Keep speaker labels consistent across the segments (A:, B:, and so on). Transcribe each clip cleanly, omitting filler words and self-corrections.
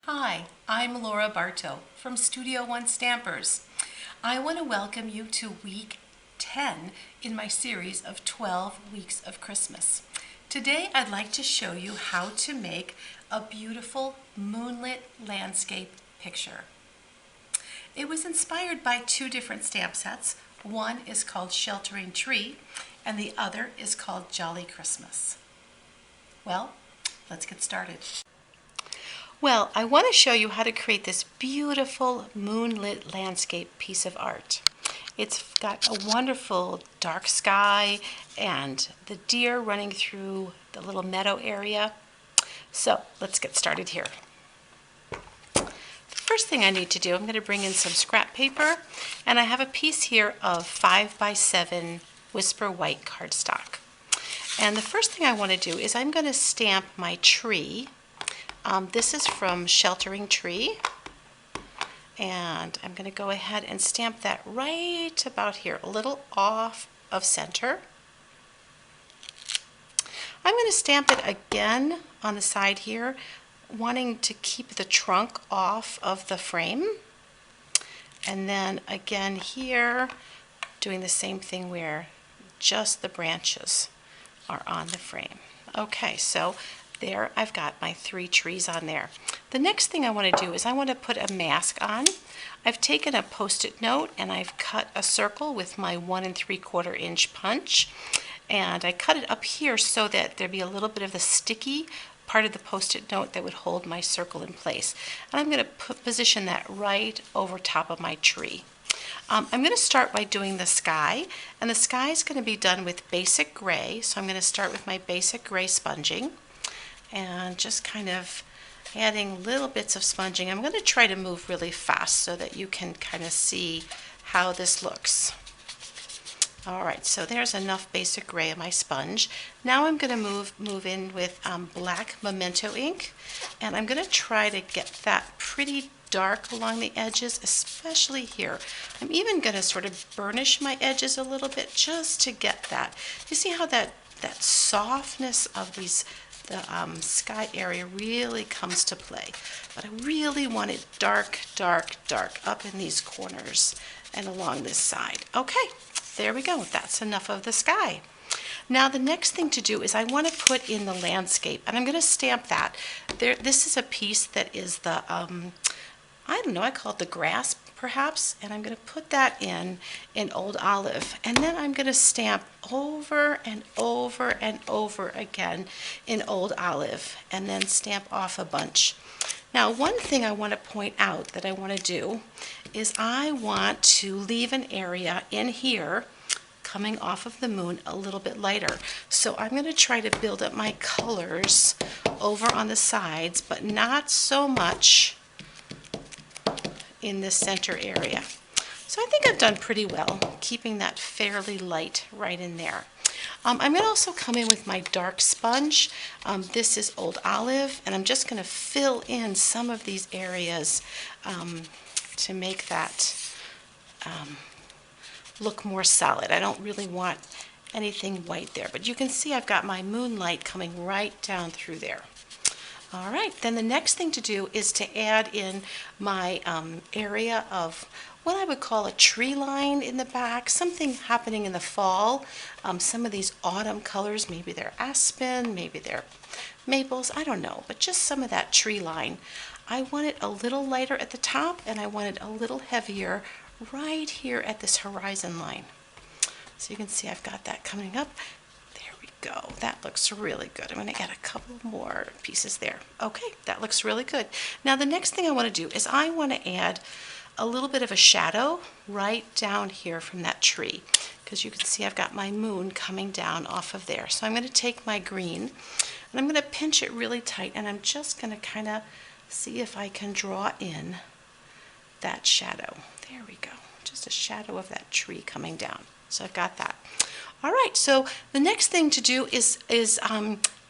A: Hi, I'm Laura Bartow from Studio One Stampers. I want to welcome you to week 10 in my series of 12 weeks of Christmas. Today I'd like to show you how to make a beautiful moonlit landscape picture. It was inspired by two different stamp sets. One is called Sheltering Tree and the other is called Jolly Christmas. Well, let's get started. Well, I want to show you how to create this beautiful moonlit landscape piece of art. It's got a wonderful dark sky and the deer running through the little meadow area. So let's get started here. The first thing I need to do, I'm going to bring in some scrap paper, and I have a piece here of 5x7 Whisper White cardstock. And the first thing I want to do is I'm going to stamp my tree. This is from Sheltering Tree, and I'm going to go ahead and stamp that right about here, a little off of center. I'm going to stamp it again on the side here, wanting to keep the trunk off of the frame, and then again here, doing the same thing where just the branches are on the frame. Okay, so there I've got my 3 trees on there. The next thing I want to do is I want to put a mask on. I've taken a post-it note and I've cut a circle with my 1 3/4 inch punch, and I cut it up here so that there'd be a little bit of the sticky part of the post-it note that would hold my circle in place. And I'm going to position that right over top of my tree. I'm going to start by doing the sky, and the sky is going to be done with basic gray, so I'm going to start with my basic gray sponging and just kind of adding little bits of sponging. I'm going to try to move really fast so that you can kind of see how this looks. Alright, so there's enough basic gray in my sponge. Now I'm going to move in with black Memento ink, and I'm going to try to get that pretty dark along the edges, especially here. I'm even going to sort of burnish my edges a little bit just to get that. You see how that softness of the sky area really comes to play. But I really want it dark, dark, dark up in these corners and along this side. Okay, there we go. That's enough of the sky. Now the next thing to do is I want to put in the landscape, and I'm going to stamp that. This is a piece that is the, I don't know, I call it the grass perhaps, and I'm going to put that in Old Olive, and then I'm going to stamp over and over and over again in Old Olive, and then stamp off a bunch. Now one thing I want to point out that I want to do is I want to leave an area in here coming off of the moon a little bit lighter. So I'm going to try to build up my colors over on the sides, but not so much in the center area. So I think I've done pretty well keeping that fairly light right in there. I'm going to also come in with my dark sponge. This is Old Olive, and I'm just going to fill in some of these areas to make that look more solid. I don't really want anything white there, but you can see I've got my moonlight coming right down through there. All right, then the next thing to do is to add in my area of what I would call a tree line in the back, something happening in the fall. Some of these autumn colors, maybe they're aspen, maybe they're maples, I don't know, but just some of that tree line. I want it a little lighter at the top, and I want it a little heavier right here at this horizon line. So you can see I've got that coming up. Go. That looks really good. I'm going to add a couple more pieces there. Okay, that looks really good. Now the next thing I want to do is I want to add a little bit of a shadow right down here from that tree, because you can see I've got my moon coming down off of there. So I'm going to take my green and I'm going to pinch it really tight, and I'm just going to kind of see if I can draw in that shadow. There we go. Just a shadow of that tree coming down. So I've got that. All right, so the next thing to do is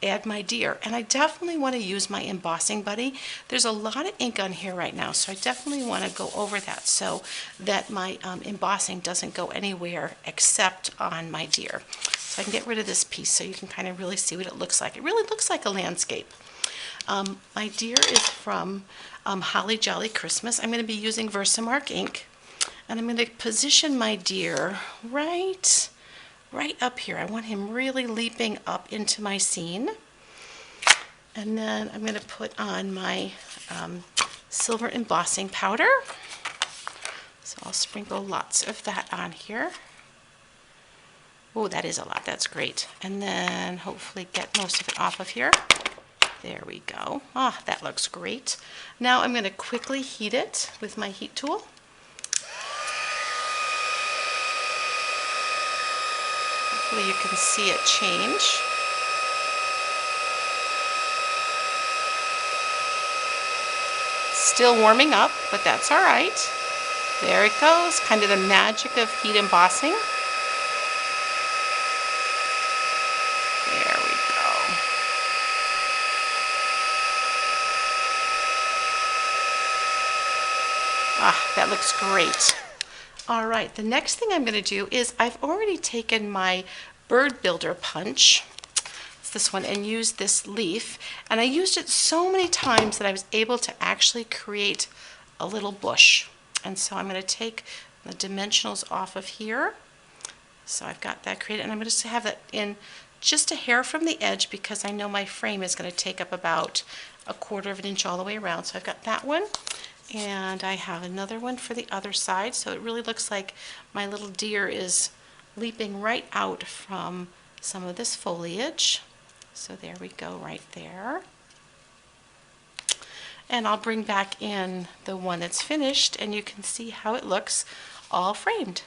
A: add my deer, and I definitely want to use my embossing buddy. There's a lot of ink on here right now, so I definitely want to go over that so that my embossing doesn't go anywhere except on my deer. So I can get rid of this piece so you can kind of really see what it looks like. It really looks like a landscape. My deer is from Holly Jolly Christmas. I'm going to be using Versamark ink, and I'm going to position my deer right up here. I want him really leaping up into my scene. And then I'm going to put on my silver embossing powder. So I'll sprinkle lots of that on here. Oh, that is a lot. That's great. And then hopefully get most of it off of here. There we go. Ah, that looks great. Now I'm going to quickly heat it with my heat tool. Hopefully you can see it change. Still warming up, but that's all right. There it goes, kind of the magic of heat embossing. There we go. Ah, that looks great. All right, the next thing I'm going to do is I've already taken my bird builder punch, it's this one, and used this leaf, and I used it so many times that I was able to actually create a little bush. And so I'm going to take the dimensionals off of here. So I've got that created, and I'm going to have that in just a hair from the edge because I know my frame is going to take up about 1/4 of an inch all the way around. So I've got that one. And I have another one for the other side, so it really looks like my little deer is leaping right out from some of this foliage. So there we go, right there. And I'll bring back in the one that's finished, and you can see how it looks all framed.